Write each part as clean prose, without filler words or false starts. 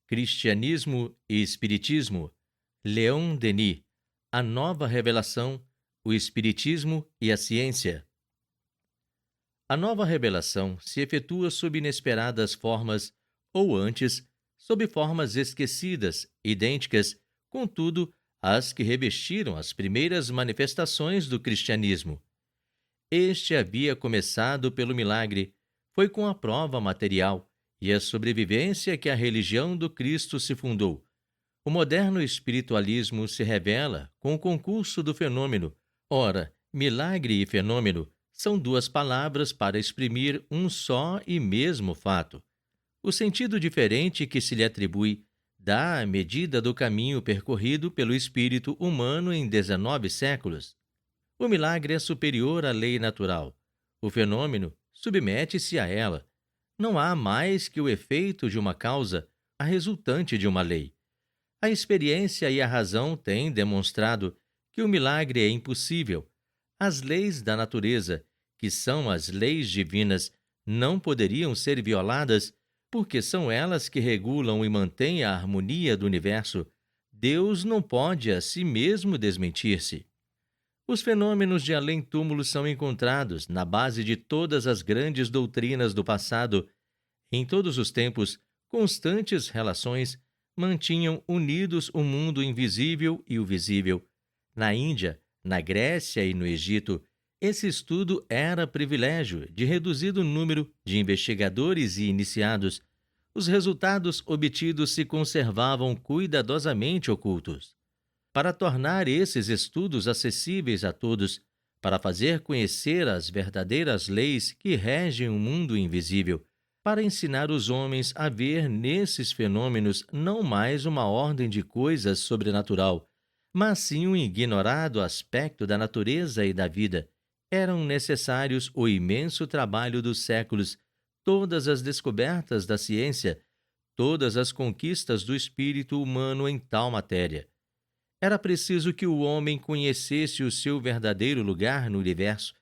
Cristianismo e Espiritismo, Leon Denis, A Nova Revelação, o Espiritismo e a Ciência. A nova revelação se efetua sob inesperadas formas, ou antes, sob formas esquecidas, idênticas, contudo, às que revestiram as primeiras manifestações do cristianismo. Este havia começado pelo milagre, foi com a prova material e a sobrevivência que a religião do Cristo se fundou. O moderno espiritualismo se revela com o concurso do fenômeno. Ora, milagre e fenômeno são duas palavras para exprimir um só e mesmo fato. O sentido diferente que se lhe atribui dá a medida do caminho percorrido pelo espírito humano em 19 séculos. O milagre é superior à lei natural. O fenômeno submete-se a ela. Não há mais que o efeito de uma causa, a resultante de uma lei. A experiência e a razão têm demonstrado que o milagre é impossível. As leis da natureza, que são as leis divinas, não poderiam ser violadas, porque são elas que regulam e mantêm a harmonia do universo. Deus não pode a si mesmo desmentir-se. Os fenômenos de além-túmulo são encontrados na base de todas as grandes doutrinas do passado. Em todos os tempos, constantes relações mantinham unidos o mundo invisível e o visível. Na Índia, na Grécia e no Egito, esse estudo era privilégio de reduzido número de investigadores e iniciados. Os resultados obtidos se conservavam cuidadosamente ocultos. Para tornar esses estudos acessíveis a todos, para fazer conhecer as verdadeiras leis que regem o mundo invisível, para ensinar os homens a ver nesses fenômenos não mais uma ordem de coisas sobrenatural, mas sim um ignorado aspecto da natureza e da vida, eram necessários o imenso trabalho dos séculos, todas as descobertas da ciência, todas as conquistas do espírito humano em tal matéria. Era preciso que o homem conhecesse o seu verdadeiro lugar no universo,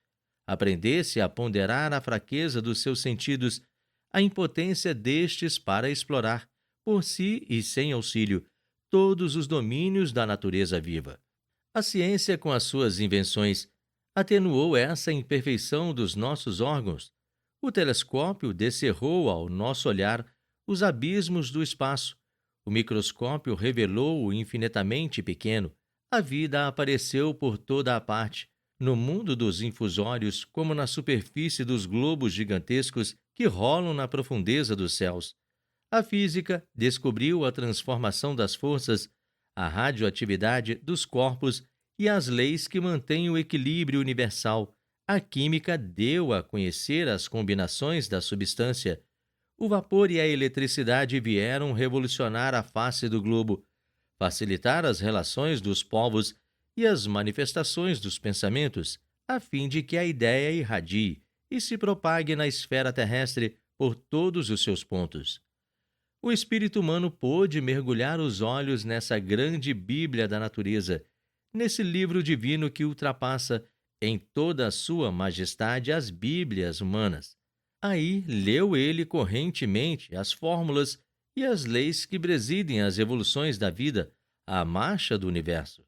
aprendesse a ponderar a fraqueza dos seus sentidos, a impotência destes para explorar, por si e sem auxílio, todos os domínios da natureza viva. A ciência, com as suas invenções, atenuou essa imperfeição dos nossos órgãos. O telescópio descerrou ao nosso olhar os abismos do espaço. O microscópio revelou o infinitamente pequeno. A vida apareceu por toda a parte, no mundo dos infusórios, como na superfície dos globos gigantescos que rolam na profundeza dos céus. A física descobriu a transformação das forças, a radioatividade dos corpos e as leis que mantêm o equilíbrio universal. A química deu a conhecer as combinações da substância. O vapor e a eletricidade vieram revolucionar a face do globo, facilitar as relações dos povos e as manifestações dos pensamentos, a fim de que a ideia irradie e se propague na esfera terrestre por todos os seus pontos. O espírito humano pôde mergulhar os olhos nessa grande Bíblia da natureza, nesse livro divino que ultrapassa em toda a sua majestade as Bíblias humanas. Aí leu ele correntemente as fórmulas e as leis que presidem as evoluções da vida, a marcha do universo.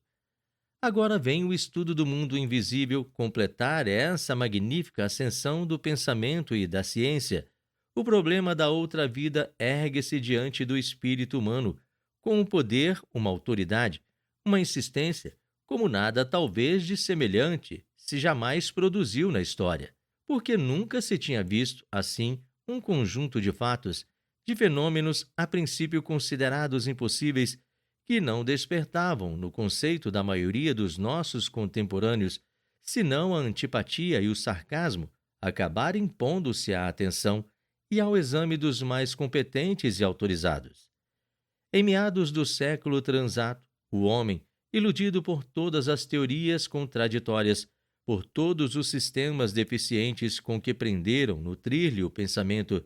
Agora vem o estudo do mundo invisível completar essa magnífica ascensão do pensamento e da ciência. O problema da outra vida ergue-se diante do espírito humano, com um poder, uma autoridade, uma insistência, como nada talvez de semelhante se jamais produziu na história, porque nunca se tinha visto, assim, um conjunto de fatos, de fenômenos a princípio considerados impossíveis, que não despertavam no conceito da maioria dos nossos contemporâneos, senão a antipatia e o sarcasmo, acabar impondo-se à atenção e ao exame dos mais competentes e autorizados. Em meados do século transato, o homem, iludido por todas as teorias contraditórias, por todos os sistemas deficientes com que prenderam no trilho o pensamento,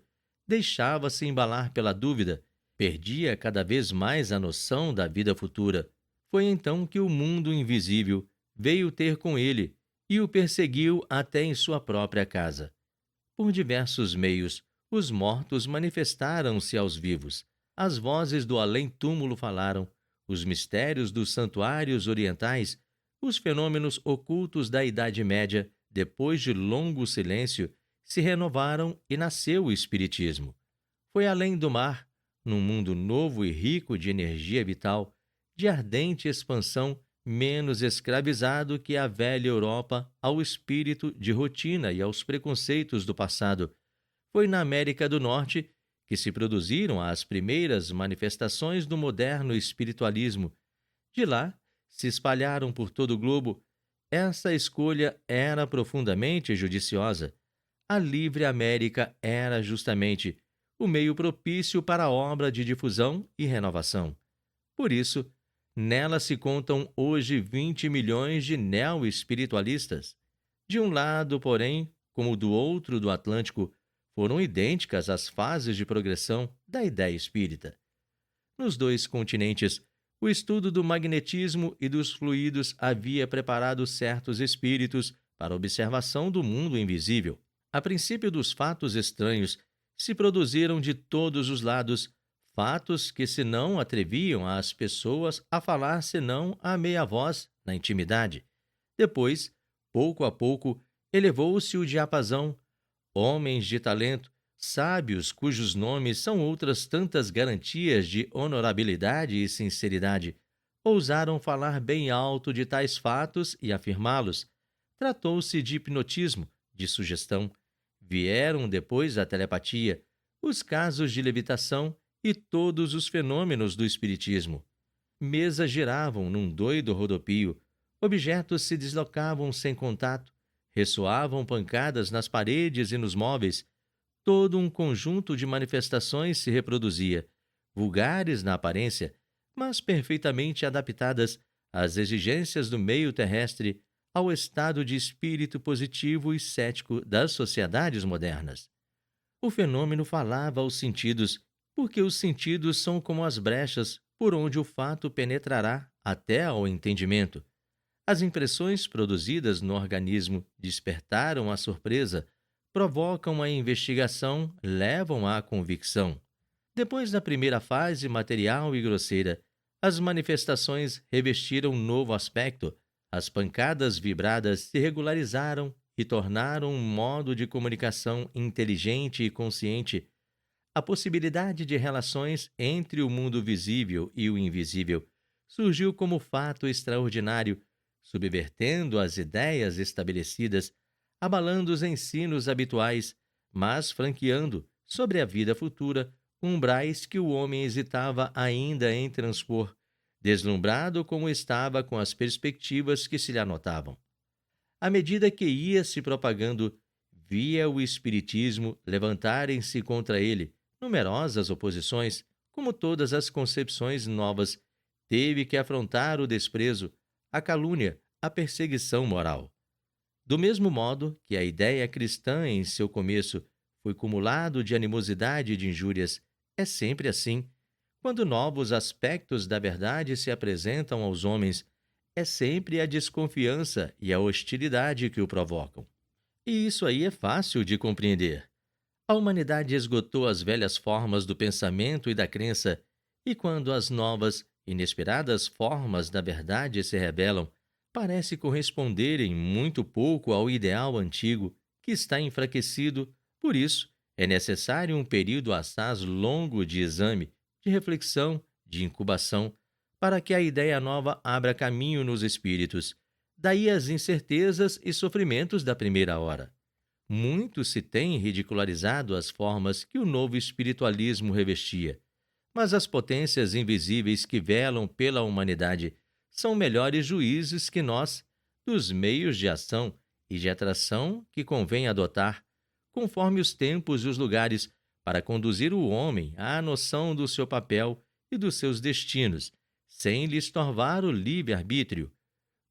deixava-se embalar pela dúvida, perdia cada vez mais a noção da vida futura. Foi então que o mundo invisível veio ter com ele e o perseguiu até em sua própria casa. Por diversos meios, os mortos manifestaram-se aos vivos. as vozes do além-túmulo falaram, os mistérios dos santuários orientais, os fenômenos ocultos da Idade Média, depois de longo silêncio, se renovaram e nasceu o Espiritismo. Foi além do mar, num mundo novo e rico de energia vital, de ardente expansão, menos escravizado que a velha Europa ao espírito de rotina e aos preconceitos do passado. Foi na América do Norte que se produziram as primeiras manifestações do moderno espiritualismo. De lá, se espalharam por todo o globo. Essa escolha era profundamente judiciosa. A livre América era justamente o meio propício para a obra de difusão e renovação. Por isso, nela se contam hoje 20 milhões de neo-espiritualistas. De um lado, porém, como do outro do Atlântico, foram idênticas as fases de progressão da ideia espírita. Nos dois continentes, o estudo do magnetismo e dos fluidos havia preparado certos espíritos para a observação do mundo invisível. A princípio dos fatos estranhos, se produziram de todos os lados fatos que se não atreviam as pessoas a falar senão a meia voz na intimidade. Depois, pouco a pouco, elevou-se o diapasão. Homens de talento, sábios cujos nomes são outras tantas garantias de honorabilidade e sinceridade, ousaram falar bem alto de tais fatos e afirmá-los. Tratou-se de hipnotismo, de sugestão. Vieram depois a telepatia, os casos de levitação e todos os fenômenos do espiritismo. Mesas giravam num doido rodopio, objetos se deslocavam sem contato, ressoavam pancadas nas paredes e nos móveis. Todo um conjunto de manifestações se reproduzia, vulgares na aparência, mas perfeitamente adaptadas às exigências do meio terrestre, ao estado de espírito positivo e cético das sociedades modernas. O fenômeno falava aos sentidos, porque os sentidos são como as brechas por onde o fato penetrará até ao entendimento. As impressões produzidas no organismo despertaram a surpresa, provocam a investigação, levam à convicção. Depois da primeira fase material e grosseira, as manifestações revestiram um novo aspecto. As pancadas vibradas se regularizaram e tornaram um modo de comunicação inteligente e consciente. A possibilidade de relações entre o mundo visível e o invisível surgiu como fato extraordinário, subvertendo as ideias estabelecidas, abalando os ensinos habituais, mas franqueando, sobre a vida futura, umbrais que o homem hesitava ainda em transpor, deslumbrado como estava com as perspectivas que se lhe anotavam. À medida que ia se propagando, via o espiritismo levantarem-se contra ele numerosas oposições, como todas as concepções novas, teve que afrontar o desprezo, a calúnia, a perseguição moral. Do mesmo modo que a ideia cristã em seu começo foi cumulado de animosidade e de injúrias, é sempre assim. Quando novos aspectos da verdade se apresentam aos homens, é sempre a desconfiança e a hostilidade que o provocam. E isso aí é fácil de compreender. A humanidade esgotou as velhas formas do pensamento e da crença, e quando as novas, inesperadas formas da verdade se revelam, parece corresponderem muito pouco ao ideal antigo, que está enfraquecido. Por isso, é necessário um período assaz longo de exame, de reflexão, de incubação, para que a ideia nova abra caminho nos espíritos. Daí as incertezas e sofrimentos da primeira hora. Muito se tem ridicularizado as formas que o novo espiritualismo revestia, mas as potências invisíveis que velam pela humanidade são melhores juízes que nós dos meios de ação e de atração que convém adotar, conforme os tempos e os lugares, para conduzir o homem à noção do seu papel e dos seus destinos, sem lhe estorvar o livre-arbítrio.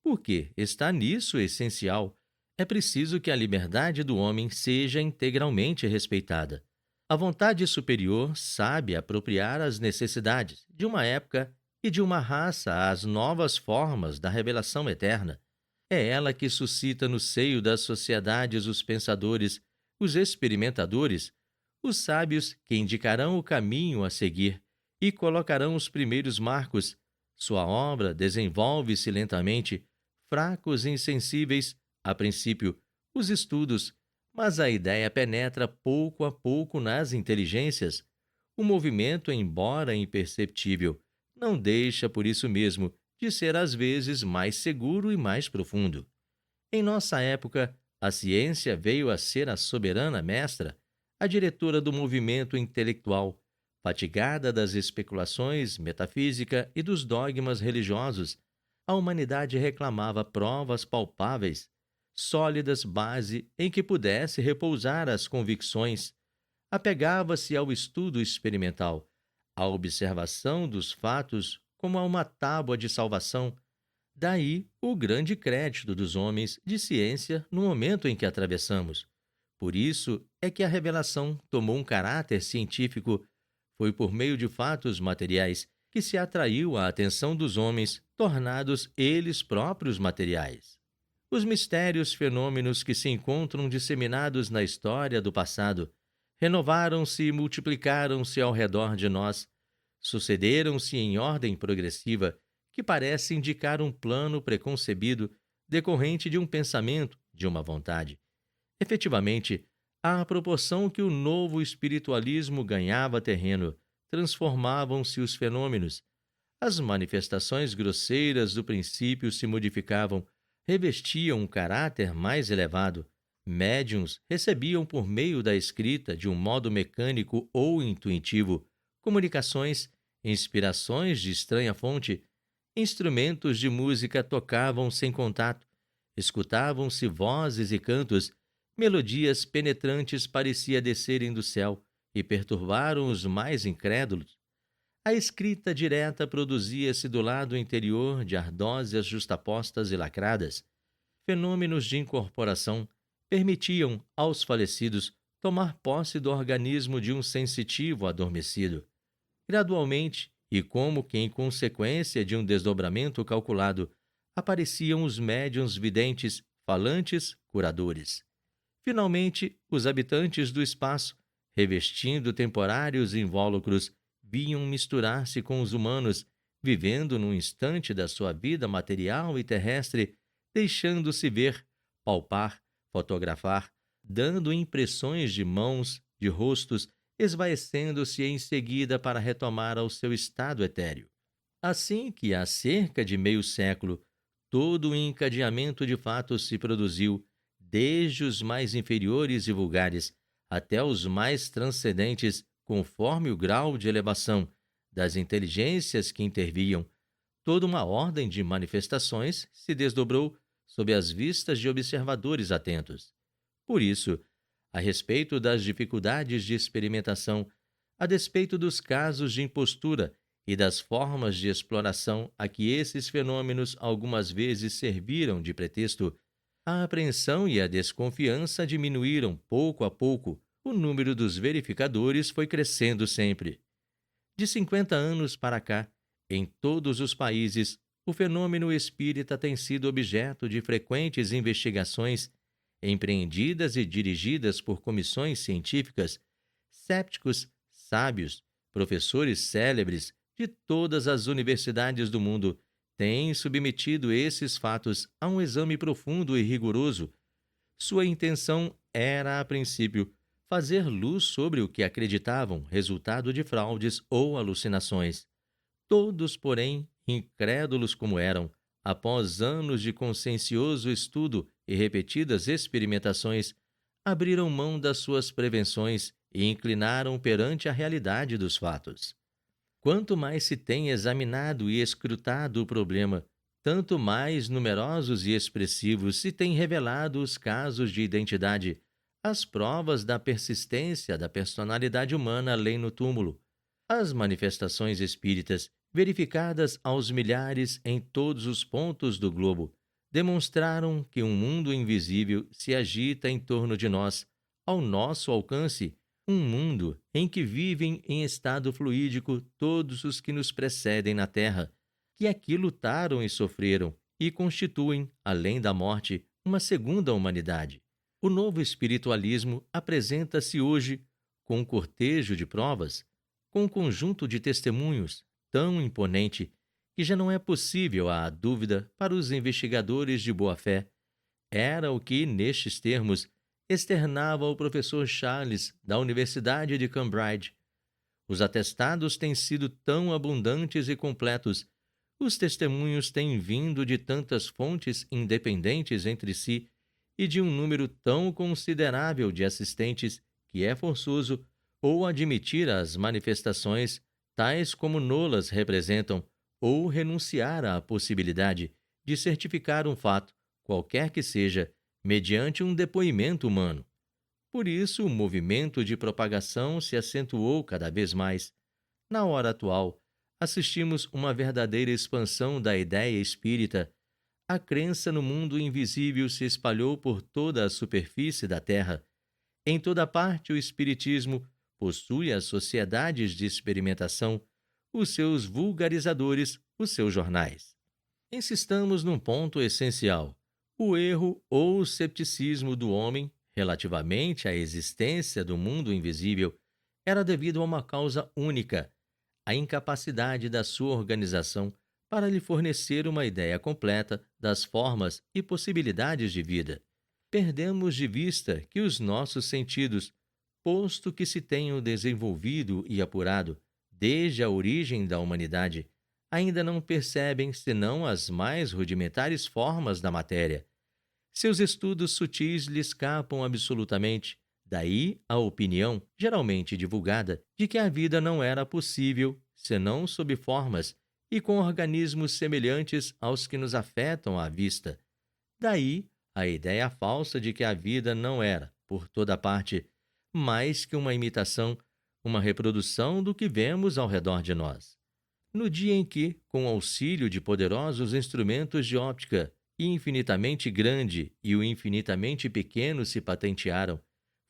Porque está nisso o essencial. É preciso que a liberdade do homem seja integralmente respeitada. A vontade superior sabe apropriar as necessidades de uma época e de uma raça às novas formas da revelação eterna. É ela que suscita no seio das sociedades os pensadores, os experimentadores, os sábios que indicarão o caminho a seguir e colocarão os primeiros marcos. Sua obra desenvolve-se lentamente, fracos e insensíveis, a princípio, os estudos, mas a ideia penetra pouco a pouco nas inteligências. O movimento, embora imperceptível, não deixa por isso mesmo de ser às vezes mais seguro e mais profundo. Em nossa época, a ciência veio a ser a soberana mestra, a diretora do movimento intelectual. Fatigada das especulações metafísica e dos dogmas religiosos, a humanidade reclamava provas palpáveis, sólidas base em que pudesse repousar as convicções. Apegava-se ao estudo experimental, à observação dos fatos como a uma tábua de salvação. Daí o grande crédito dos homens de ciência no momento em que atravessamos. Por isso é que a revelação tomou um caráter científico. Foi por meio de fatos materiais que se atraiu a atenção dos homens, tornados eles próprios materiais. Os mistérios fenômenos que se encontram disseminados na história do passado renovaram-se e multiplicaram-se ao redor de nós, sucederam-se em ordem progressiva que parece indicar um plano preconcebido decorrente de um pensamento, de uma vontade. Efetivamente, à proporção que o novo espiritualismo ganhava terreno, transformavam-se os fenômenos. As manifestações grosseiras do princípio se modificavam, revestiam um caráter mais elevado. Médiuns recebiam por meio da escrita, de um modo mecânico ou intuitivo, comunicações, inspirações de estranha fonte. Instrumentos de música tocavam sem contato, escutavam-se vozes e cantos, melodias penetrantes parecia descerem do céu e perturbaram os mais incrédulos. A escrita direta produzia-se do lado interior de ardósias justapostas e lacradas. Fenômenos de incorporação permitiam aos falecidos tomar posse do organismo de um sensitivo adormecido. Gradualmente, e como que em consequência de um desdobramento calculado, apareciam os médiuns videntes, falantes, curadores. Finalmente, os habitantes do espaço, revestindo temporários invólucros, vinham misturar-se com os humanos, vivendo num instante da sua vida material e terrestre, deixando-se ver, palpar, fotografar, dando impressões de mãos, de rostos, esvaecendo-se em seguida para retomar ao seu estado etéreo. Assim que há cerca de meio século, todo o encadeamento de fatos se produziu, desde os mais inferiores e vulgares até os mais transcendentes, conforme o grau de elevação das inteligências que interviam. Toda uma ordem de manifestações se desdobrou sob as vistas de observadores atentos. Por isso, a respeito das dificuldades de experimentação, a despeito dos casos de impostura e das formas de exploração a que esses fenômenos algumas vezes serviram de pretexto, a apreensão e a desconfiança diminuíram pouco a pouco. O número dos verificadores foi crescendo sempre. De 50 anos para cá, em todos os países, o fenômeno espírita tem sido objeto de frequentes investigações empreendidas e dirigidas por comissões científicas, cépticos, sábios, professores célebres de todas as universidades do mundo têm submetido esses fatos a um exame profundo e rigoroso. Sua intenção era, a princípio, fazer luz sobre o que acreditavam resultado de fraudes ou alucinações. Todos, porém, incrédulos como eram, após anos de consciencioso estudo e repetidas experimentações, abriram mão das suas prevenções e inclinaram perante a realidade dos fatos. Quanto mais se tem examinado e escrutado o problema, tanto mais numerosos e expressivos se têm revelado os casos de identidade, as provas da persistência da personalidade humana além no túmulo. As manifestações espíritas, verificadas aos milhares em todos os pontos do globo, demonstraram que um mundo invisível se agita em torno de nós, ao nosso alcance, um mundo em que vivem em estado fluídico todos os que nos precedem na Terra, que aqui lutaram e sofreram e constituem, além da morte, uma segunda humanidade. O novo espiritualismo apresenta-se hoje com um cortejo de provas. com um conjunto de testemunhos tão imponente que já não é possível a dúvida para os investigadores de boa-fé. Era o que, nestes termos, externava o professor Charles da Universidade de Cambridge. Os atestados têm sido tão abundantes e completos, os testemunhos têm vindo de tantas fontes independentes entre si e de um número tão considerável de assistentes que é forçoso ou admitir as manifestações tais como nulas representam ou renunciar à possibilidade de certificar um fato, qualquer que seja, mediante um depoimento humano. Por isso, o movimento de propagação se acentuou cada vez mais. Na hora atual, assistimos uma verdadeira expansão da ideia espírita. A crença no mundo invisível se espalhou por toda a superfície da Terra. Em toda parte, o espiritismo possui as sociedades de experimentação, os seus vulgarizadores, os seus jornais. Insistamos num ponto essencial: o erro ou o cepticismo do homem relativamente à existência do mundo invisível era devido a uma causa única: a incapacidade da sua organização para lhe fornecer uma ideia completa das formas e possibilidades de vida. Perdemos de vista que os nossos sentidos, posto que se tenham desenvolvido e apurado desde a origem da humanidade, ainda não percebem senão as mais rudimentares formas da matéria. Seus estudos sutis lhe escapam absolutamente. Daí a opinião, geralmente divulgada, de que a vida não era possível senão sob formas e com organismos semelhantes aos que nos afetam à vista. Daí a ideia falsa de que a vida não era, por toda parte, mais que uma imitação, uma reprodução do que vemos ao redor de nós. No dia em que, com o auxílio de poderosos instrumentos de óptica, o infinitamente grande e o infinitamente pequeno se patentearam,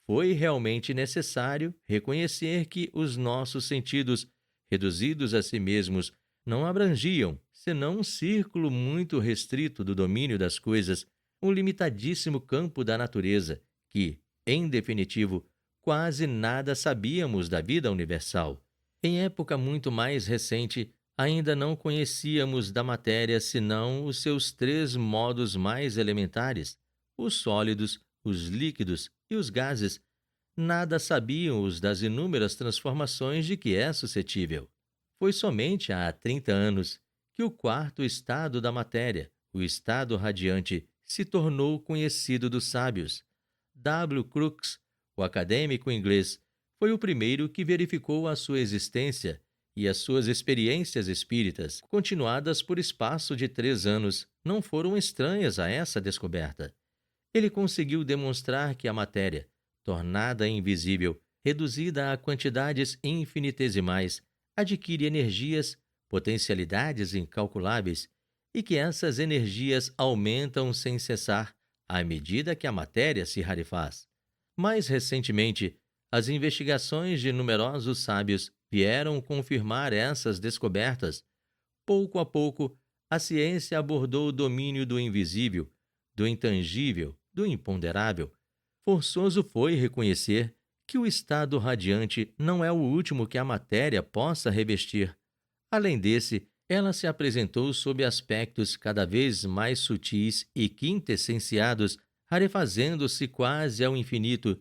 foi realmente necessário reconhecer que os nossos sentidos, reduzidos a si mesmos, não abrangiam, senão um círculo muito restrito do domínio das coisas, um limitadíssimo campo da natureza, que, em definitivo, quase nada sabíamos da vida universal. Em época muito mais recente, ainda não conhecíamos da matéria senão os seus três modos mais elementares: os sólidos, os líquidos e os gases. Nada sabíamos das inúmeras transformações de que é suscetível. Foi somente há 30 anos que o quarto estado da matéria, o estado radiante, se tornou conhecido dos sábios. W. Crookes, o acadêmico inglês, foi o primeiro que verificou a sua existência, e as suas experiências espíritas, continuadas por espaço de 3 anos, não foram estranhas a essa descoberta. Ele conseguiu demonstrar que a matéria, tornada invisível, reduzida a quantidades infinitesimais, adquire energias, potencialidades incalculáveis, e que essas energias aumentam sem cessar à medida que a matéria se rarefaz. Mais recentemente, as investigações de numerosos sábios vieram confirmar essas descobertas. Pouco a pouco, a ciência abordou o domínio do invisível, do intangível, do imponderável. Forçoso foi reconhecer que o estado radiante não é o último que a matéria possa revestir. Além desse, ela se apresentou sob aspectos cada vez mais sutis e quintessenciados, rarefazendo-se quase ao infinito,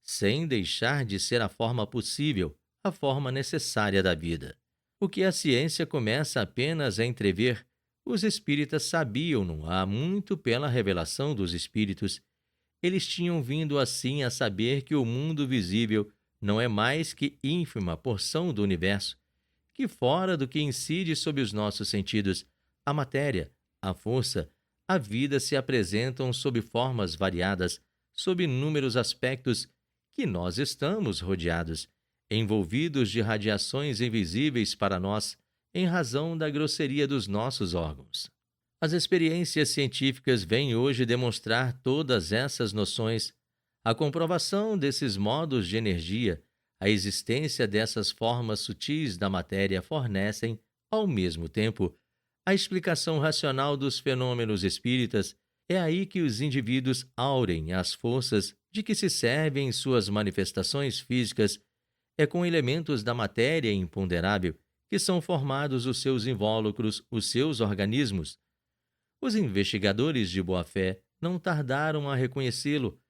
sem deixar de ser a forma possível, a forma necessária da vida. O que a ciência começa apenas a entrever, os espíritas sabiam-no há muito pela revelação dos espíritos. Eles tinham vindo assim a saber que o mundo visível não é mais que ínfima porção do universo, que fora do que incide sobre os nossos sentidos, a matéria, a força, a vida se apresentam sob formas variadas, sob inúmeros aspectos, que nós estamos rodeados, envolvidos de radiações invisíveis para nós, em razão da grosseria dos nossos órgãos. As experiências científicas vêm hoje demonstrar todas essas noções. A comprovação desses modos de energia, a existência dessas formas sutis da matéria fornecem, ao mesmo tempo, a explicação racional dos fenômenos espíritas. É aí que os indivíduos aurem as forças de que se servem em suas manifestações físicas. É com elementos da matéria imponderável que são formados os seus invólucros, os seus organismos. Os investigadores de boa-fé não tardaram a reconhecê-lo.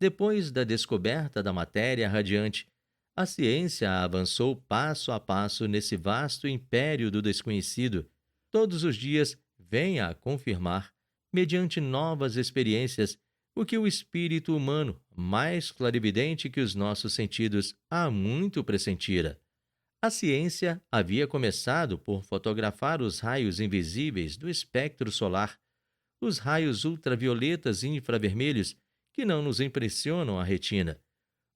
Depois da descoberta da matéria radiante, a ciência avançou passo a passo nesse vasto império do desconhecido. Todos os dias vem a confirmar, mediante novas experiências, o que o espírito humano, mais clarividente que os nossos sentidos, há muito pressentira. A ciência havia começado por fotografar os raios invisíveis do espectro solar, os raios ultravioletas e infravermelhos que não nos impressionam a retina.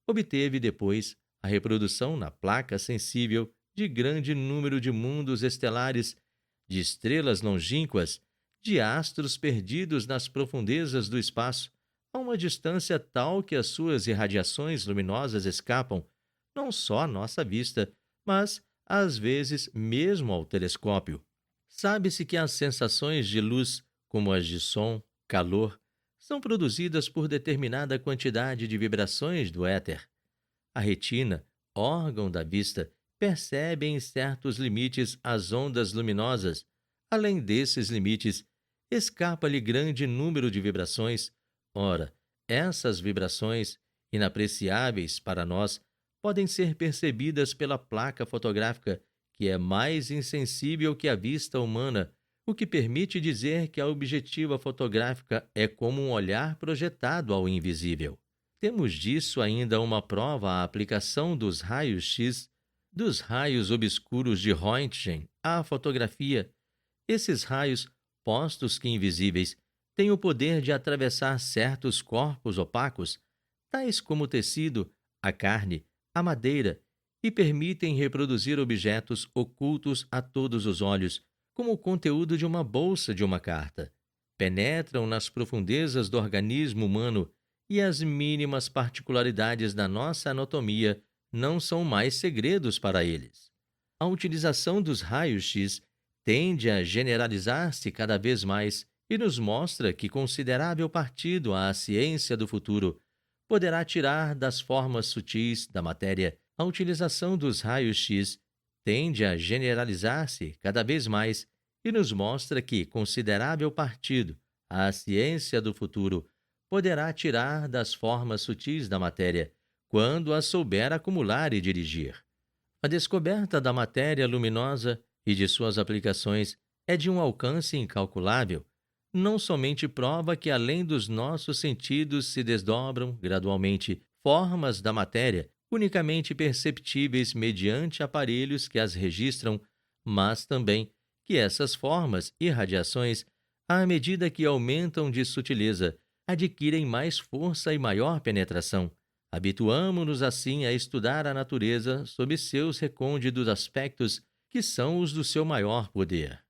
Obteve depois a reprodução na placa sensível de grande número de mundos estelares, de estrelas longínquas, de astros perdidos nas profundezas do espaço, a uma distância tal que as suas irradiações luminosas escapam não só à nossa vista, mas, às vezes, mesmo ao telescópio. Sabe-se que as sensações de luz, como as de som, calor, são produzidas por determinada quantidade de vibrações do éter. A retina, órgão da vista, percebe em certos limites as ondas luminosas. Além desses limites, escapa-lhe grande número de vibrações. Ora, essas vibrações, inapreciáveis para nós, podem ser percebidas pela placa fotográfica, que é mais insensível que a vista humana, o que permite dizer que a objetiva fotográfica é como um olhar projetado ao invisível. Temos disso ainda uma prova à aplicação dos raios X, dos raios obscuros de Röntgen à fotografia. Esses raios, postos que invisíveis, têm o poder de atravessar certos corpos opacos, tais como o tecido, a carne, a madeira, e permitem reproduzir objetos ocultos a todos os olhos, como o conteúdo de uma bolsa de uma carta. Penetram nas profundezas do organismo humano e as mínimas particularidades da nossa anatomia não são mais segredos para eles. A utilização dos raios-x tende a generalizar-se cada vez mais e nos mostra que considerável partido a ciência do futuro poderá tirar das formas sutis da matéria. A utilização dos raios-x tende a generalizar-se cada vez mais e nos mostra que considerável partido a ciência do futuro poderá tirar das formas sutis da matéria, quando a souber acumular e dirigir. A descoberta da matéria luminosa e de suas aplicações é de um alcance incalculável. Não somente prova que além dos nossos sentidos se desdobram gradualmente formas da matéria, unicamente perceptíveis mediante aparelhos que as registram, mas também que essas formas e radiações, à medida que aumentam de sutileza, adquirem mais força e maior penetração. Habituamo-nos assim a estudar a natureza sob seus recônditos aspectos, que são os do seu maior poder.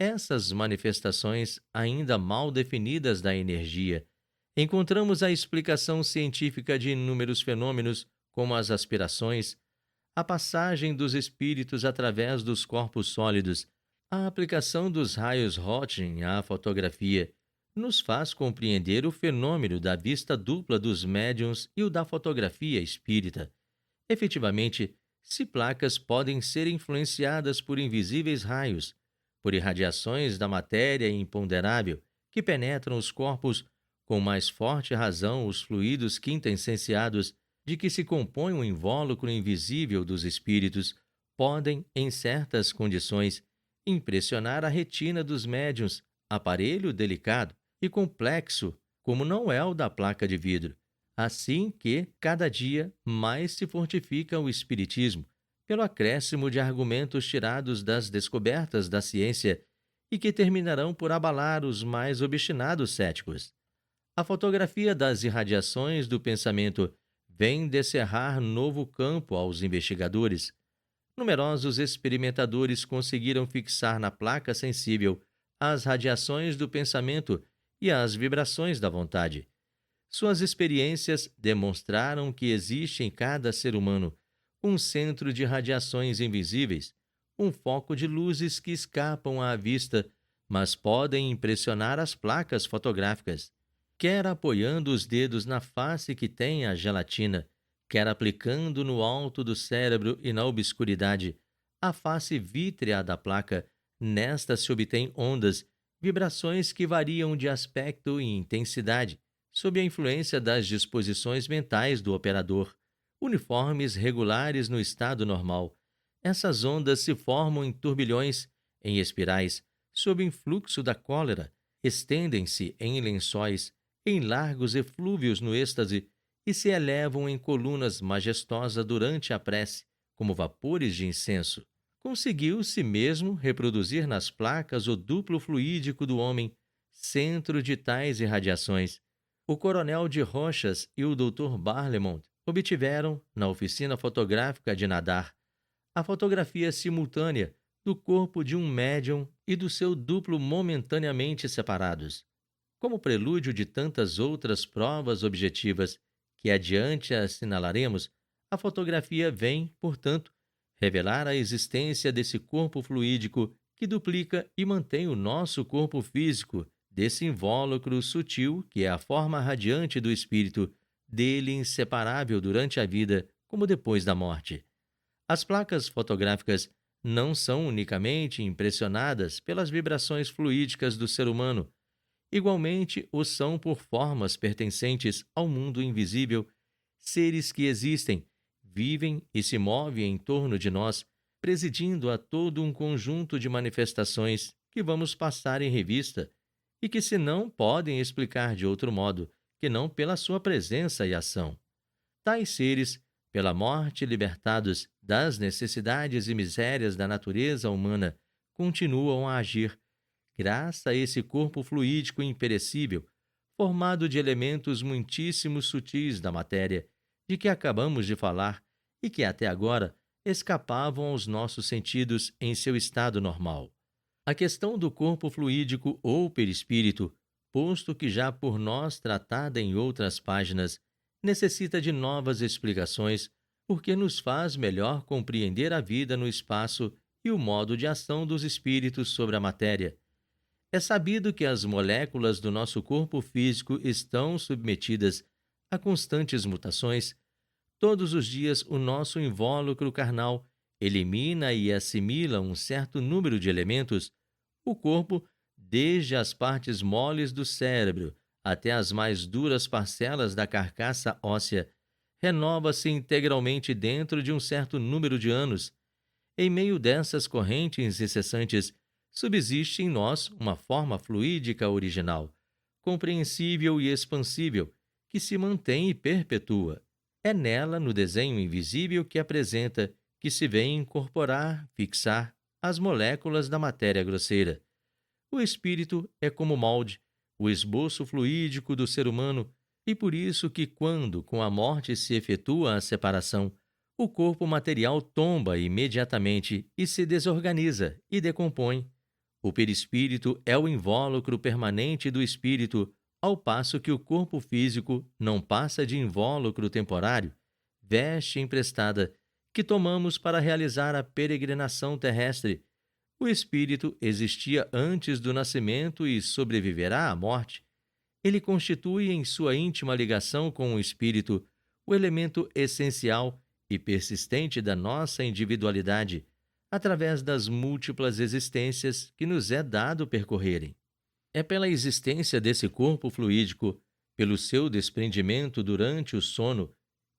Essas manifestações ainda mal definidas da energia, encontramos a explicação científica de inúmeros fenômenos, como as aspirações, a passagem dos espíritos através dos corpos sólidos, a aplicação dos raios Röntgen à fotografia, nos faz compreender o fenômeno da vista dupla dos médiuns e o da fotografia espírita. Efetivamente, se placas podem ser influenciadas por invisíveis raios, por irradiações da matéria imponderável que penetram os corpos, com mais forte razão os fluidos quintessenciados de que se compõe o invólucro invisível dos espíritos, podem, em certas condições, impressionar a retina dos médiuns, aparelho delicado e complexo, como não é o da placa de vidro. Assim que, cada dia, mais se fortifica o espiritismo, pelo acréscimo de argumentos tirados das descobertas da ciência e que terminarão por abalar os mais obstinados céticos. A fotografia das irradiações do pensamento vem descerrar novo campo aos investigadores. Numerosos experimentadores conseguiram fixar na placa sensível as radiações do pensamento e as vibrações da vontade. Suas experiências demonstraram que existe em cada ser humano um centro de radiações invisíveis, um foco de luzes que escapam à vista, mas podem impressionar as placas fotográficas, quer apoiando os dedos na face que tem a gelatina, quer aplicando no alto do cérebro e na obscuridade a face vítrea da placa. Nesta se obtém ondas, vibrações que variam de aspecto e intensidade, sob a influência das disposições mentais do operador, uniformes regulares no estado normal. Essas ondas se formam em turbilhões, em espirais, sob o influxo da cólera, estendem-se em lençóis, em largos eflúvios no êxtase e se elevam em colunas majestosas durante a prece, como vapores de incenso. Conseguiu-se mesmo reproduzir nas placas o duplo fluídico do homem, centro de tais irradiações. O coronel de Rochas e o Dr. Barlemont obtiveram, na oficina fotográfica de Nadar, a fotografia simultânea do corpo de um médium e do seu duplo momentaneamente separados. Como prelúdio de tantas outras provas objetivas que adiante assinalaremos, a fotografia vem, portanto, revelar a existência desse corpo fluídico que duplica e mantém o nosso corpo físico, desse invólucro sutil que é a forma radiante do espírito, dele inseparável durante a vida como depois da morte. As placas fotográficas não são unicamente impressionadas pelas vibrações fluídicas do ser humano, igualmente o são por formas pertencentes ao mundo invisível, seres que existem, vivem e se movem em torno de nós, presidindo a todo um conjunto de manifestações que vamos passar em revista e que se não podem explicar de outro modo que não pela sua presença e ação. Tais seres, pela morte libertados das necessidades e misérias da natureza humana, continuam a agir, graças a esse corpo fluídico imperecível, formado de elementos muitíssimo sutis da matéria, de que acabamos de falar e que até agora escapavam aos nossos sentidos em seu estado normal. A questão do corpo fluídico ou perispírito, posto que já por nós tratada em outras páginas, necessita de novas explicações, porque nos faz melhor compreender a vida no espaço e o modo de ação dos espíritos sobre a matéria. É sabido que as moléculas do nosso corpo físico estão submetidas a constantes mutações. Todos os dias, o nosso invólucro carnal elimina e assimila um certo número de elementos. O corpo, desde as partes moles do cérebro até as mais duras parcelas da carcaça óssea, renova-se integralmente dentro de um certo número de anos. Em meio dessas correntes incessantes, subsiste em nós uma forma fluídica original, compreensível e expansível, que se mantém e perpetua. É nela, no desenho invisível que apresenta, que se vê incorporar, fixar as moléculas da matéria grosseira. O espírito é como molde, o esboço fluídico do ser humano, e por isso que quando, com a morte, se efetua a separação, o corpo material tomba imediatamente e se desorganiza e decompõe. O perispírito é o invólucro permanente do espírito, ao passo que o corpo físico não passa de invólucro temporário, veste emprestada, que tomamos para realizar a peregrinação terrestre. O espírito existia antes do nascimento e sobreviverá à morte. Ele constitui em sua íntima ligação com o espírito o elemento essencial e persistente da nossa individualidade, através das múltiplas existências que nos é dado percorrerem. É pela existência desse corpo fluídico, pelo seu desprendimento durante o sono,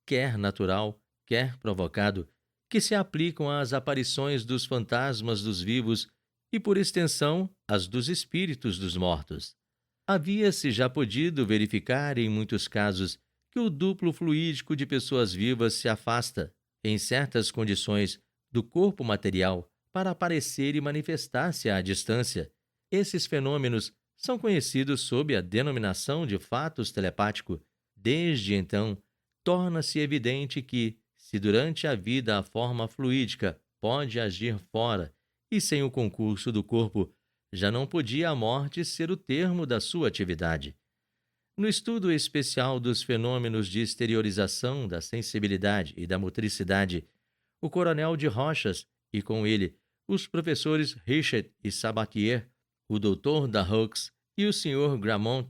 quer natural, quer provocado, que se aplicam às aparições dos fantasmas dos vivos e, por extensão, às dos espíritos dos mortos. Havia-se já podido verificar, em muitos casos, que o duplo fluídico de pessoas vivas se afasta, em certas condições, do corpo material para aparecer e manifestar-se à distância. Esses fenômenos são conhecidos sob a denominação de fatos telepáticos. Desde então, torna-se evidente que, se durante a vida a forma fluídica pode agir fora e sem o concurso do corpo, já não podia a morte ser o termo da sua atividade. No estudo especial dos fenômenos de exteriorização da sensibilidade e da motricidade, o coronel de Rochas e com ele os professores Richet e Sabatier, o doutor Darroux e o Sr. Gramont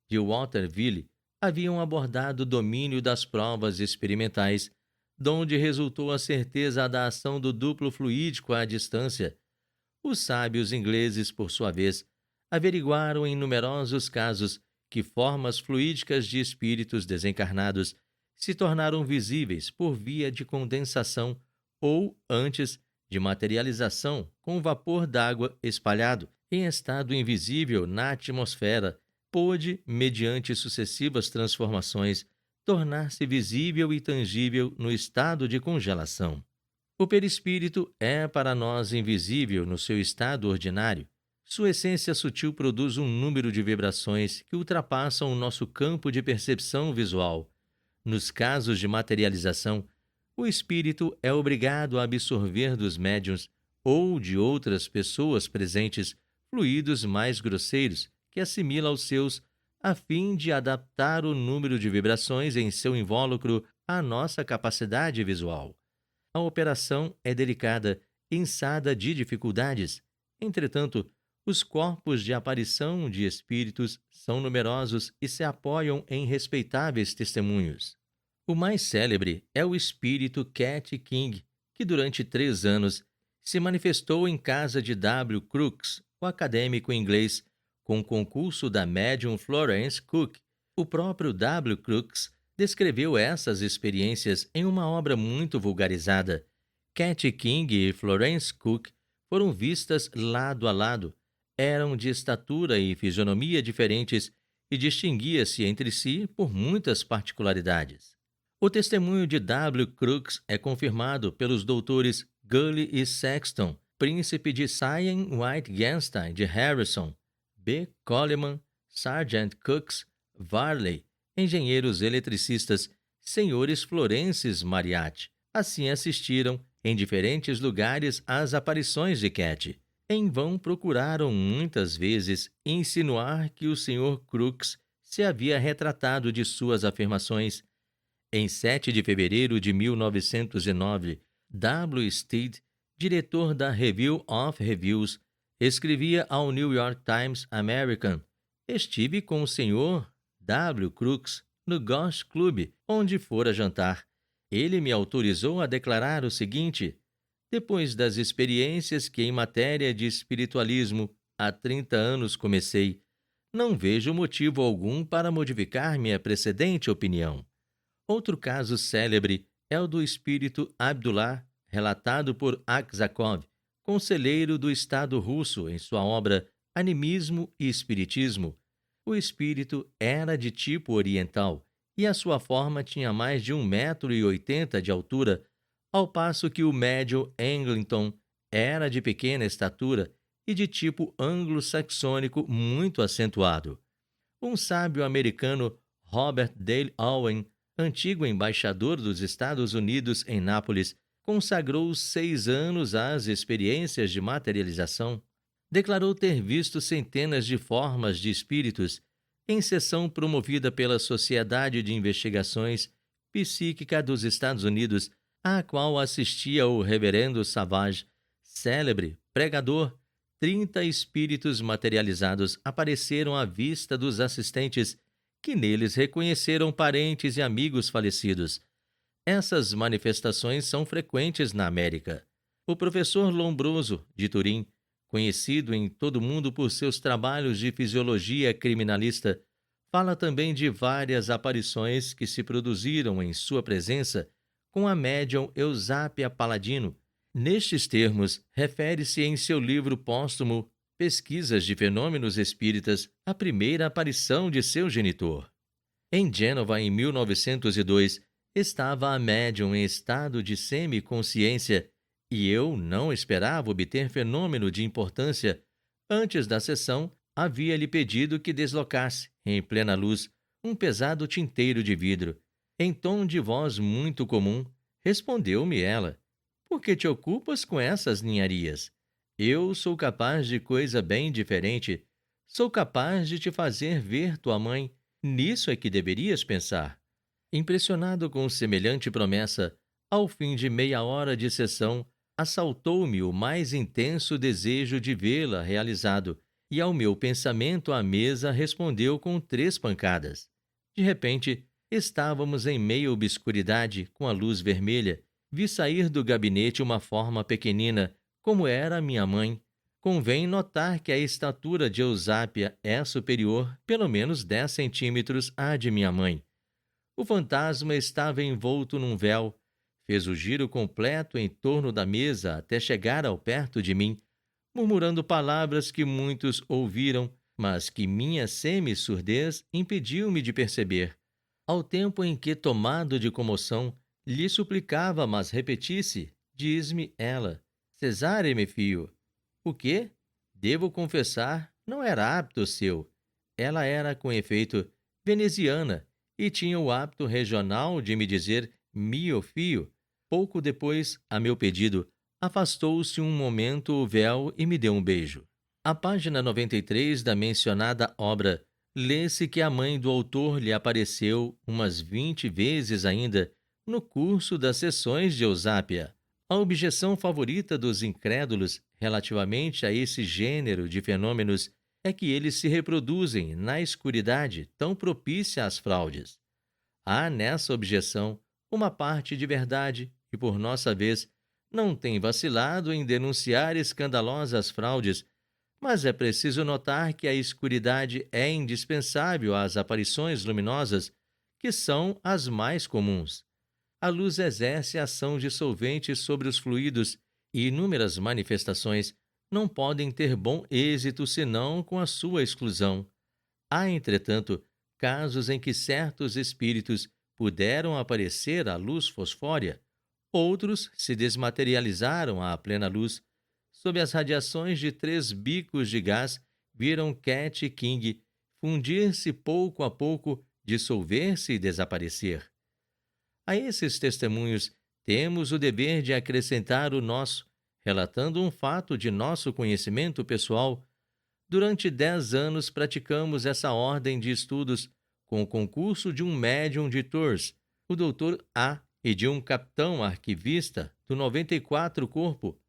de Waterville haviam abordado o domínio das provas experimentais, donde resultou a certeza da ação do duplo fluídico à distância. Os sábios ingleses, por sua vez, averiguaram em numerosos casos que formas fluídicas de espíritos desencarnados se tornaram visíveis por via de condensação ou, antes, de materialização com vapor d'água espalhado em estado invisível na atmosfera, pôde, mediante sucessivas transformações, tornar-se visível e tangível no estado de congelação. O perispírito é para nós invisível no seu estado ordinário. Sua essência sutil produz um número de vibrações que ultrapassam o nosso campo de percepção visual. Nos casos de materialização, o espírito é obrigado a absorver dos médiuns ou de outras pessoas presentes fluidos mais grosseiros que assimila aos seus, a fim de adaptar o número de vibrações em seu invólucro à nossa capacidade visual. A operação é delicada, inçada de dificuldades. Entretanto, os corpos de aparição de espíritos são numerosos e se apoiam em respeitáveis testemunhos. O mais célebre é o espírito Cat King, que durante 3 anos se manifestou em casa de W. Crookes, o acadêmico inglês, com o concurso da médium Florence Cook. O próprio W. Crookes descreveu essas experiências em uma obra muito vulgarizada. Cat King e Florence Cook foram vistas lado a lado. Eram de estatura e fisionomia diferentes e distinguia-se entre si por muitas particularidades. O testemunho de W. Crookes é confirmado pelos doutores Gully e Sexton, príncipe de Sion White Genstein de Harrison, B. Coleman, Sargent Cooks, Varley, engenheiros eletricistas, senhores Florences Mariatti. Assim assistiram, em diferentes lugares, às aparições de Cat. Em vão procuraram muitas vezes insinuar que o Sr. Crookes se havia retratado de suas afirmações. Em 7 de fevereiro de 1909, W. Stead, diretor da Review of Reviews, escrevia ao New York Times American: "Estive com o Sr. W. Crookes no Ghost Club, onde fora jantar. Ele me autorizou a declarar o seguinte: depois das experiências que em matéria de espiritualismo há 30 anos comecei, não vejo motivo algum para modificar minha precedente opinião." Outro caso célebre é o do espírito Abdullah, relatado por Aksakov, conselheiro do Estado russo, em sua obra Animismo e Espiritismo. O espírito era de tipo oriental e a sua forma tinha mais de 1,80 m de altura, ao passo que o médium Eglinton era de pequena estatura e de tipo anglo-saxônico muito acentuado. Um sábio americano, Robert Dale Owen, antigo embaixador dos Estados Unidos em Nápoles, consagrou 6 anos às experiências de materialização. Declarou ter visto centenas de formas de espíritos em sessão promovida pela Sociedade de Investigações Psíquica dos Estados Unidos, à qual assistia o reverendo Savage, célebre pregador. 30 espíritos materializados apareceram à vista dos assistentes, que neles reconheceram parentes e amigos falecidos. Essas manifestações são frequentes na América. O professor Lombroso, de Turim, conhecido em todo o mundo por seus trabalhos de fisiologia criminalista, fala também de várias aparições que se produziram em sua presença com a médium Eusápia Paladino. Nestes termos, refere-se em seu livro póstumo Pesquisas de Fenômenos Espíritas à primeira aparição de seu genitor. Em Gênova, em 1902, estava a médium em estado de semiconsciência e eu não esperava obter fenômeno de importância. Antes da sessão, havia-lhe pedido que deslocasse, em plena luz, um pesado tinteiro de vidro. Em tom de voz muito comum, respondeu-me ela: "Por que te ocupas com essas ninharias? Eu sou capaz de coisa bem diferente. Sou capaz de te fazer ver tua mãe. Nisso é que deverias pensar." Impressionado com semelhante promessa, ao fim de meia hora de sessão, assaltou-me o mais intenso desejo de vê-la realizado, e ao meu pensamento a mesa respondeu com 3 pancadas. De repente, estávamos em meia obscuridade com a luz vermelha. Vi sair do gabinete uma forma pequenina, como era minha mãe. Convém notar que a estatura de Eusápia é superior, pelo menos 10 centímetros, à de minha mãe. O fantasma estava envolto num véu. Fez o giro completo em torno da mesa até chegar ao perto de mim, murmurando palavras que muitos ouviram, mas que minha semi-surdez impediu-me de perceber. Ao tempo em que, tomado de comoção, lhe suplicava, mas repetisse, diz-me ela: Cesare, meu filho. O quê? Devo confessar, não era hábito seu. Ela era, com efeito, veneziana e tinha o hábito regional de me dizer mio fio. Pouco depois, a meu pedido, afastou-se um momento o véu e me deu um beijo. A página 93 da mencionada obra lê-se que a mãe do autor lhe apareceu umas 20 vezes ainda no curso das sessões de Eusápia. A objeção favorita dos incrédulos relativamente a esse gênero de fenômenos é que eles se reproduzem na escuridade tão propícia às fraudes. Há nessa objeção uma parte de verdade e, por nossa vez, não tem vacilado em denunciar escandalosas fraudes, mas é preciso notar que a escuridade é indispensável às aparições luminosas, que são as mais comuns. A luz exerce ação dissolvente sobre os fluidos e inúmeras manifestações não podem ter bom êxito senão com a sua exclusão. Há, entretanto, casos em que certos espíritos puderam aparecer à luz fosfórea, outros se desmaterializaram à plena luz. Sob as radiações de 3 bicos de gás, viram Cat e King fundir-se pouco a pouco, dissolver-se e desaparecer. A esses testemunhos temos o dever de acrescentar o nosso, relatando um fato de nosso conhecimento pessoal. Durante 10 anos praticamos essa ordem de estudos com o concurso de um médium de Tours, o Dr. A, e de um capitão arquivista do 94 Corpo.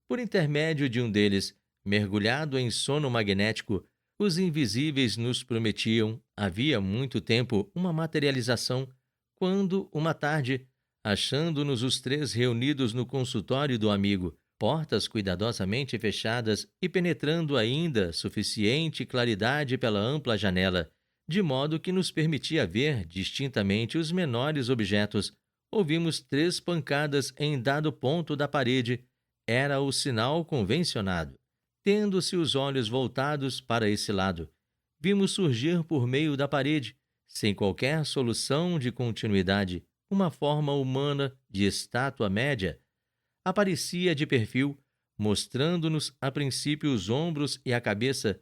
Por intermédio de um deles, mergulhado em sono magnético, os invisíveis nos prometiam, havia muito tempo, uma materialização, quando, uma tarde, achando-nos os 3 reunidos no consultório do amigo, portas cuidadosamente fechadas e penetrando ainda suficiente claridade pela ampla janela, de modo que nos permitia ver distintamente os menores objetos, ouvimos 3 pancadas em dado ponto da parede. Era o sinal convencionado. Tendo-se os olhos voltados para esse lado, vimos surgir por meio da parede, sem qualquer solução de continuidade, uma forma humana de estátua média. Aparecia de perfil, mostrando-nos a princípio os ombros e a cabeça.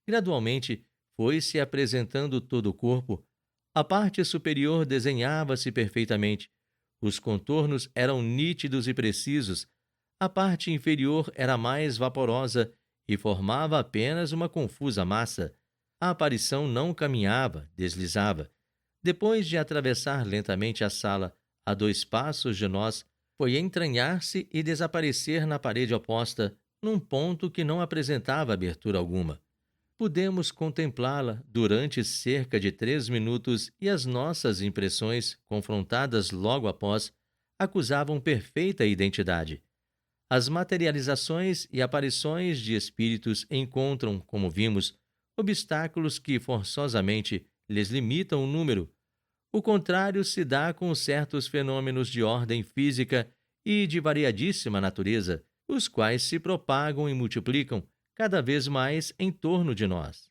Gradualmente, foi-se apresentando todo o corpo. A parte superior desenhava-se perfeitamente. Os contornos eram nítidos e precisos. A parte inferior era mais vaporosa e formava apenas uma confusa massa. A aparição não caminhava, deslizava. Depois de atravessar lentamente a sala, a 2 passos de nós, foi entranhar-se e desaparecer na parede oposta, num ponto que não apresentava abertura alguma. Pudemos contemplá-la durante cerca de 3 minutos e as nossas impressões, confrontadas logo após, acusavam perfeita identidade. As materializações e aparições de espíritos encontram, como vimos, obstáculos que forçosamente lhes limitam o número. O contrário se dá com certos fenômenos de ordem física e de variadíssima natureza, os quais se propagam e multiplicam cada vez mais em torno de nós.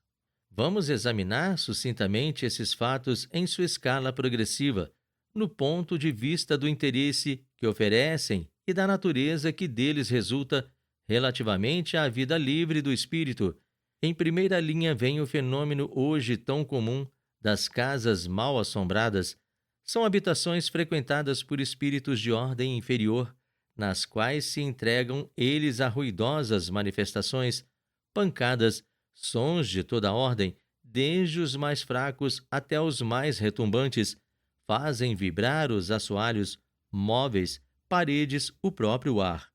Vamos examinar sucintamente esses fatos em sua escala progressiva, no ponto de vista do interesse que oferecem e da natureza que deles resulta relativamente à vida livre do espírito. Em primeira linha vem o fenômeno hoje tão comum das casas mal assombradas. São habitações frequentadas por espíritos de ordem inferior, nas quais se entregam eles a ruidosas manifestações, pancadas, sons de toda ordem, desde os mais fracos até os mais retumbantes, fazem vibrar os assoalhos, móveis, paredes, o próprio ar.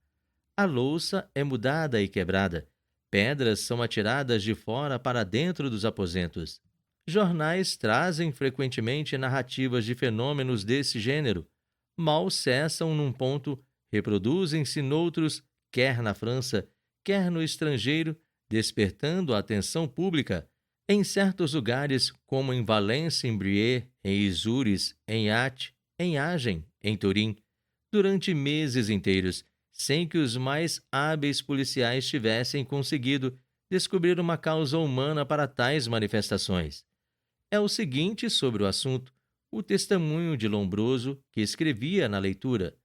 A louça é mudada e quebrada. Pedras são atiradas de fora para dentro dos aposentos. Jornais trazem frequentemente narrativas de fenômenos desse gênero. Mal cessam num ponto, reproduzem-se noutros, quer na França, quer no estrangeiro, despertando a atenção pública. Em certos lugares, como em Valence, em Brie, em Isures, em Ate, em Agen, em Turim, durante meses inteiros, sem que os mais hábeis policiais tivessem conseguido descobrir uma causa humana para tais manifestações. É o seguinte sobre o assunto, o testemunho de Lombroso, que escrevia na leitura: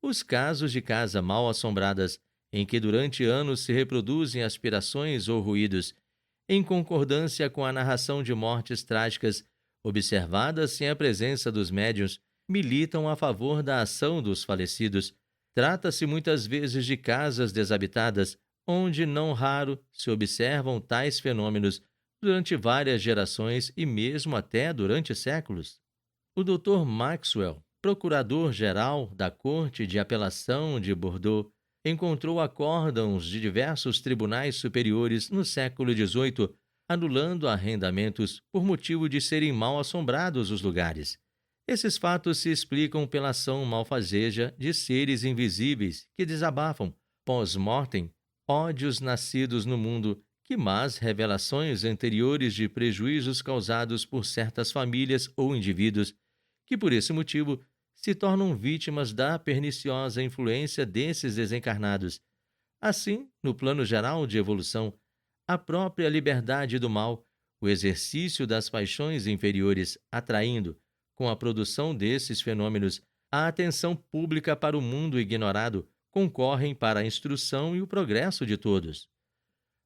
os casos de casa mal assombradas, em que durante anos se reproduzem aspirações ou ruídos, em concordância com a narração de mortes trágicas observadas sem a presença dos médiuns, militam a favor da ação dos falecidos. Trata-se muitas vezes de casas desabitadas, onde não raro se observam tais fenômenos durante várias gerações e mesmo até durante séculos. O Dr. Maxwell, procurador-geral da Corte de Apelação de Bordeaux, encontrou acórdãos de diversos tribunais superiores no século XVIII, anulando arrendamentos por motivo de serem mal assombrados os lugares. Esses fatos se explicam pela ação malfazeja de seres invisíveis que desabafam, pós-mortem, ódios nascidos no mundo, que más revelações anteriores de prejuízos causados por certas famílias ou indivíduos, que por esse motivo se tornam vítimas da perniciosa influência desses desencarnados. Assim, no plano geral de evolução, a própria liberdade do mal, o exercício das paixões inferiores, atraindo, com a produção desses fenômenos, a atenção pública para o mundo ignorado, concorrem para a instrução e o progresso de todos.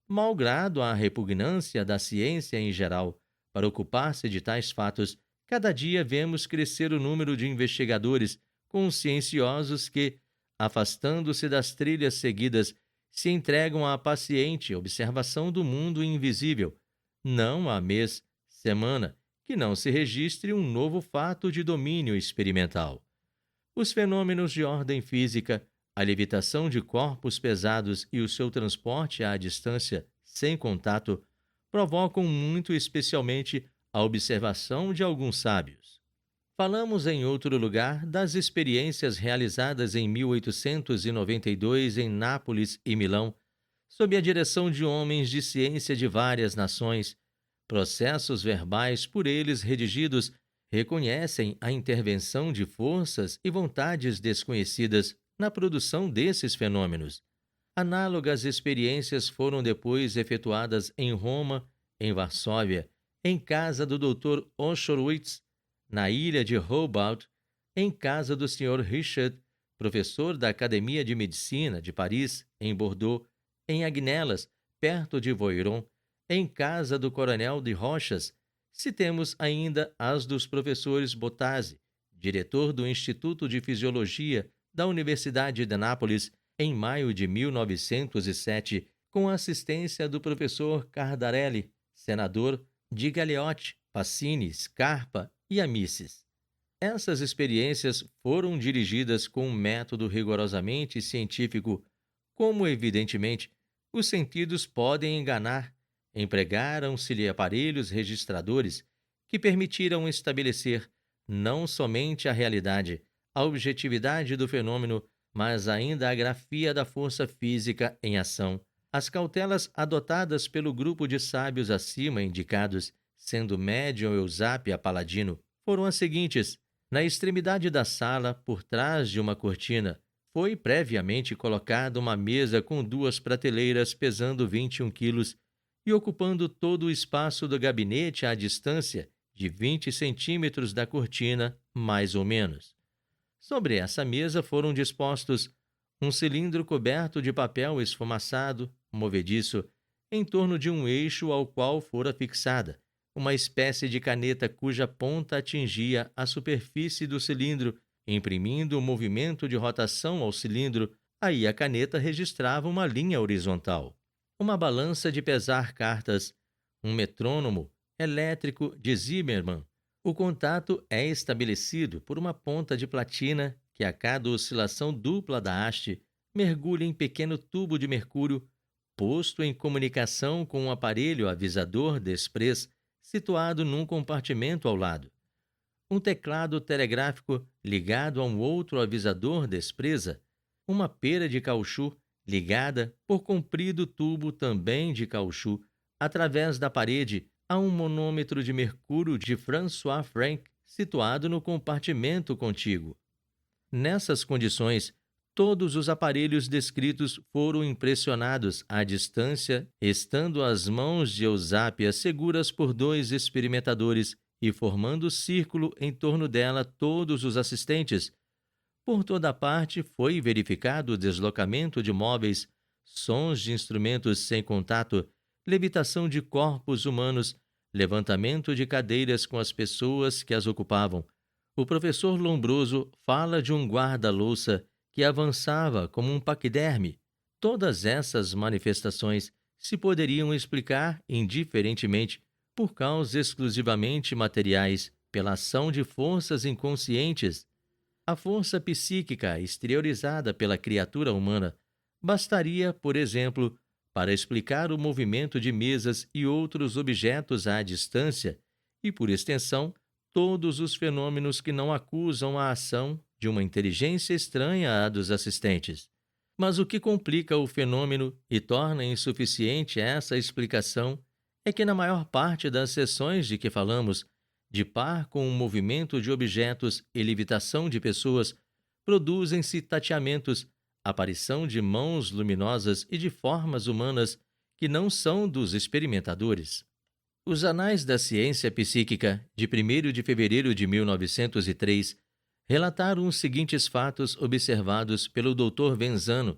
Malgrado a repugnância da ciência em geral para ocupar-se de tais fatos, cada dia vemos crescer o número de investigadores conscienciosos que, afastando-se das trilhas seguidas, se entregam à paciente observação do mundo invisível. Não há mês, semana, que não se registre um novo fato de domínio experimental. Os fenômenos de ordem física, a levitação de corpos pesados e o seu transporte à distância, sem contato, provocam muito especialmente a observação de alguns sábios. Falamos em outro lugar das experiências realizadas em 1892 em Nápoles e Milão, sob a direção de homens de ciência de várias nações. Processos verbais por eles redigidos reconhecem a intervenção de forças e vontades desconhecidas na produção desses fenômenos. Análogas experiências foram depois efetuadas em Roma, em Varsóvia, em casa do Dr. Oschorwitz, na ilha de Hobart, em casa do Sr. Richard, professor da Academia de Medicina de Paris, em Bordeaux, em Agnelas, perto de Voiron, em casa do Coronel de Rochas. Citemos ainda as dos professores Bottazzi, diretor do Instituto de Fisiologia da Universidade de Nápoles, em maio de 1907, com a assistência do professor Cardarelli, senador, de Galeotti, Pacini, Scarpa e Amicis. Essas experiências foram dirigidas com um método rigorosamente científico. Como, evidentemente, os sentidos podem enganar, empregaram-se-lhe aparelhos registradores que permitiram estabelecer não somente a realidade, a objetividade do fenômeno, mas ainda a grafia da força física em ação. As cautelas adotadas pelo grupo de sábios acima indicados, sendo médium Eusápia Paladino, foram as seguintes. Na extremidade da sala, por trás de uma cortina, foi previamente colocada uma mesa com duas prateleiras pesando 21 quilos e ocupando todo o espaço do gabinete à distância de 20 centímetros da cortina, mais ou menos. Sobre essa mesa foram dispostos um cilindro coberto de papel esfumaçado, movediço, em torno de um eixo ao qual fora fixada uma espécie de caneta cuja ponta atingia a superfície do cilindro, imprimindo um movimento de rotação ao cilindro. Aí a caneta registrava uma linha horizontal. Uma balança de pesar cartas, um metrônomo elétrico de Zimmermann. O contato é estabelecido por uma ponta de platina que, a cada oscilação dupla da haste, mergulha em pequeno tubo de mercúrio, posto em comunicação com um aparelho avisador de Express, situado num compartimento ao lado. Um teclado telegráfico ligado a um outro avisador despreza, uma pera de cauchu ligada por comprido tubo também de cauchu através da parede a um manômetro de mercúrio de François Frank situado no compartimento contíguo. Nessas condições, todos os aparelhos descritos foram impressionados à distância, estando as mãos de Eusápia seguras por dois experimentadores e formando círculo em torno dela todos os assistentes. Por toda parte foi verificado o deslocamento de móveis, sons de instrumentos sem contato, levitação de corpos humanos, levantamento de cadeiras com as pessoas que as ocupavam. O professor Lombroso fala de um guarda-louça que avançava como um paquiderme. Todas essas manifestações se poderiam explicar indiferentemente por causas exclusivamente materiais, pela ação de forças inconscientes. A força psíquica exteriorizada pela criatura humana bastaria, por exemplo, para explicar o movimento de mesas e outros objetos à distância e, por extensão, todos os fenômenos que não acusam a ação de uma inteligência estranha à dos assistentes. Mas o que complica o fenômeno e torna insuficiente essa explicação é que, na maior parte das sessões de que falamos, de par com o movimento de objetos e levitação de pessoas, produzem-se tateamentos, aparição de mãos luminosas e de formas humanas que não são dos experimentadores. Os Anais da Ciência Psíquica, de 1º de fevereiro de 1903, relataram os seguintes fatos observados pelo Dr. Venzano.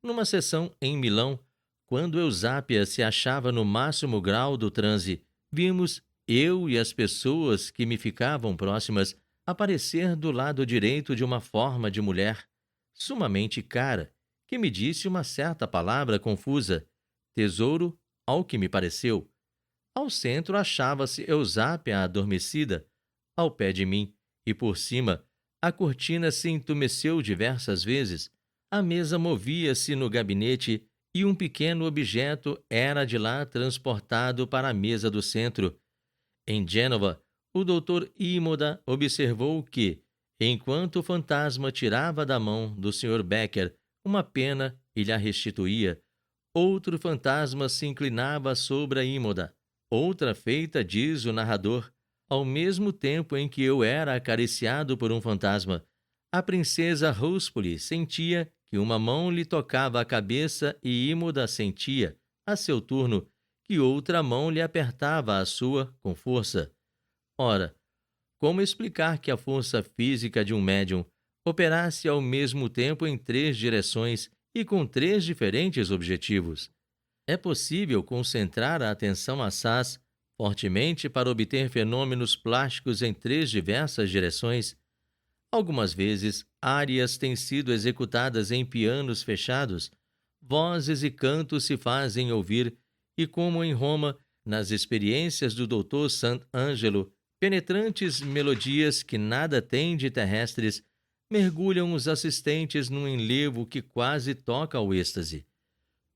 Numa sessão em Milão, quando Eusápia se achava no máximo grau do transe, vimos, eu e as pessoas que me ficavam próximas, aparecer do lado direito de uma forma de mulher, sumamente cara, que me disse uma certa palavra confusa, tesouro, ao que me pareceu. Ao centro achava-se Eusápia adormecida, ao pé de mim, e por cima, a cortina se entumeceu diversas vezes, a mesa movia-se no gabinete e um pequeno objeto era de lá transportado para a mesa do centro. Em Gênova, o Dr. Imoda observou que, enquanto o fantasma tirava da mão do Sr. Becker uma pena e lhe a restituía, outro fantasma se inclinava sobre a Imoda. Outra feita, diz o narrador, ao mesmo tempo em que eu era acariciado por um fantasma, a princesa Ruspoli sentia que uma mão lhe tocava a cabeça e Imoda sentia, a seu turno, que outra mão lhe apertava a sua com força. Ora, como explicar que a força física de um médium operasse ao mesmo tempo em 3 direções e com 3 diferentes objetivos? É possível concentrar a atenção assaz fortemente para obter fenômenos plásticos em 3 diversas direções? Algumas vezes, árias têm sido executadas em pianos fechados, vozes e cantos se fazem ouvir, e como em Roma, nas experiências do Dr. Sant'Angelo, penetrantes melodias que nada têm de terrestres, mergulham os assistentes num enlevo que quase toca ao êxtase.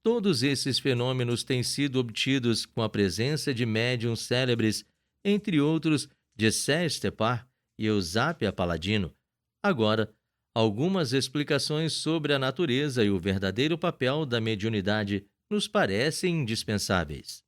Todos esses fenômenos têm sido obtidos com a presença de médiuns célebres, entre outros Jesse Stepar e Eusápia Paladino. Agora, algumas explicações sobre a natureza e o verdadeiro papel da mediunidade nos parecem indispensáveis.